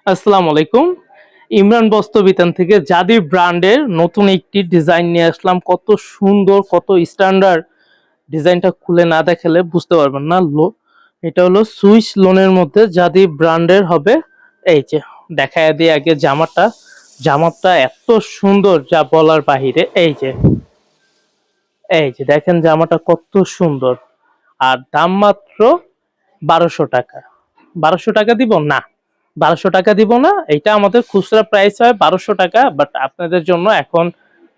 আসসালামু আলাইকুম। ইমরান বস্ত্র বিতান থেকে জাদি ব্র্যান্ডের নতুন একটি ডিজাইন নিয়ে আসলাম। কত সুন্দর, কত স্ট্যান্ডার্ড! ডিজাইনটা খুলে না দেখালে বুঝতে পারবেন না। এটা হলো সুইস লোনের মধ্যে জাদি ব্র্যান্ডের হবে। এই যে দেখায় দিই আগে জামাটা। জামাটা এত সুন্দর যা বলার বাহিরে। এই যে দেখেন জামাটা কত সুন্দর। আর দাম মাত্র ১২০০ টাকা। ১২০০ টাকা দিব না, ১২০০ টাকা দিব না। এটা আমাদের খুচরা প্রাইস হয় ১২০০ টাকা, বাট আপনাদের জন্য এখন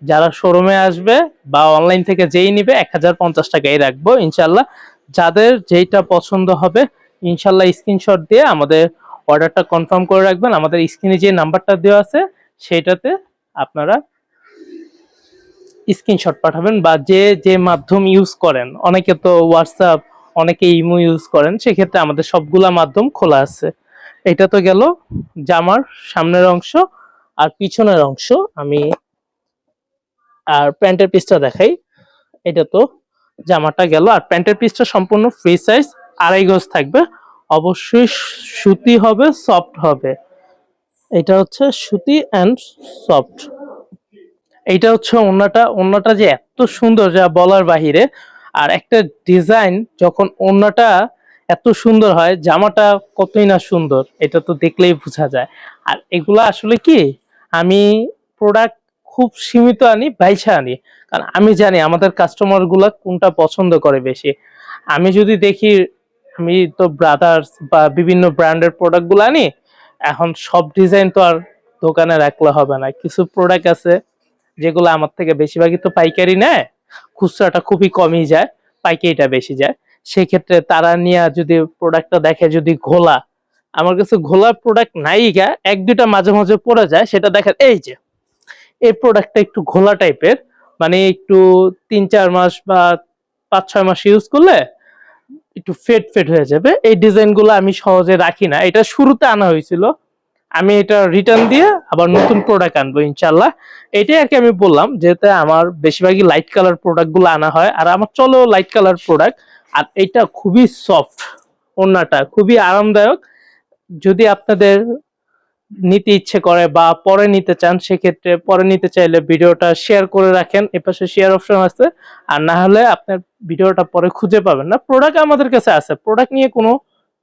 যারা শোরুমে আসবে বা অনলাইন থেকে যেই নিবে ১০৫০ টাকাই রাখবো ইনশাল্লাহ। যাদের যেইটা পছন্দ হবে ইনশাল্লাহ স্ক্রিনশট দিয়ে আমাদের অর্ডারটা কনফার্ম করে রাখবেন। আমাদের স্ক্রিনে যে নাম্বারটা দেওয়া আছে সেইটাতে আপনারা স্ক্রিনশট পাঠাবেন, বা যে যে মাধ্যম ইউজ করেন, অনেকে তো হোয়াটসঅ্যাপ, অনেকে ইমো ইউজ করেন, সেক্ষেত্রে আমাদের সবগুলা মাধ্যম খোলা আছে। এটা তো গেল জামার সামনের অংশ। আর পিছনের অংশ আমি আর প্যান্টের পিসটা দেখাই। এটা তো জামাটা গেল, আর প্যান্টের পিসটা সম্পূর্ণ ফ্রি সাইজ, ২.৫ গজ থাকবে। অবশ্যই সুতি হবে, সফট হবে। এটা হচ্ছে সুতি অ্যান্ড সফট। এইটা হচ্ছে ওড়নাটা। ওড়নাটা যে এত সুন্দর যা বলার বাহিরে। আর একটা ডিজাইন যখন ওড়নাটা এত সুন্দর হয়, জামাটা কতই না সুন্দর, এটা তো দেখলেই বোঝা যায়। আর এগুলা আসলে কি, আমি প্রোডাক্ট খুব সীমিত আনি, বাইছা আনি, কারণ আমি জানি আমাদের কাস্টমার গুলা কোনটা পছন্দ করে বেশি। আমি যদি দেখি, আমি তো ব্রাদার্স বা বিভিন্ন ব্র্যান্ডের প্রোডাক্ট গুলো আনি। এখন সব ডিজাইন তো আর দোকানে রাখলে হবে না। কিছু প্রোডাক্ট আছে যেগুলো আমার থেকে বেশিরভাগই তো পাইকারি নেয়, খুচরাটা খুবই কমই যায়, পাইকারিটা বেশি যায়। সেক্ষেত্রে তারা নিয়ে যদি প্রোডাক্টটা দেখে যদি ঘোলা, আমার কাছে ঘোলা প্রোডাক্ট নাই গা, এক দুইটা মাঝে মাঝে পড়ে যায়, সেটা দেখে এই যে এই প্রোডাক্টটা একটু ঘোলা টাইপের, মানে একটু ৩-৪ মাস বা ৫-৬ মাস ইউজ করলে একটু ফেড ফেড হয়ে যাবে। এই ডিজাইন গুলো আমি সহজে রাখি না। এটা শুরুতে আনা হয়েছিল, আমি এটা রিটার্ন দিয়ে আবার নতুন প্রোডাক্ট আনবো ইনশাল্লাহ। এটাই আর কি আমি বললাম, যেহেতু আমার বেশিরভাগই লাইট কালার প্রোডাক্ট গুলো আনা হয়, আর আমার চলো লাইট কালার প্রোডাক্ট। আর এটা খুবই সফট, ওড়নাটা খুবই আরামদায়ক। যদি আপনাদের নিতে ইচ্ছে করে বা পরে নিতে চান, সেক্ষেত্রে পরে নিতে চাইলে ভিডিওটা শেয়ার করে রাখেন, এপাশে শেয়ার অপশন আছে। আর না হলে আপনার ভিডিওটা পরে খুঁজে পাবেন না। প্রোডাক্ট আমাদের কাছে আছে, প্রোডাক্ট নিয়ে কোনো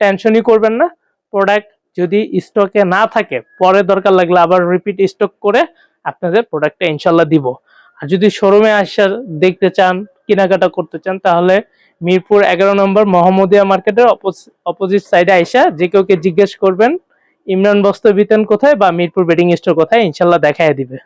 টেনশনই করবেন না। প্রোডাক্ট যদি স্টকে না থাকে, পরে দরকার লাগলে আবার রিপিট স্টক করে আপনাদের প্রোডাক্টটা ইনশাল্লাহ দিব। আর যদি শোরুমে আসার দেখতে চান, কেনাকাটা করতে চান, তাহলে মিরপুর 11 নম্বর মোহাম্মদিয়া মার্কেটের অপোজিট সাইডে আইসা যে কেউকে জিজ্ঞেস করবেন ইমরান বস্ত্র বিতান কোথায় বা মিরপুর বেডিং স্টোর কোথায়, ইনশাল্লাহ দেখায় দিবে।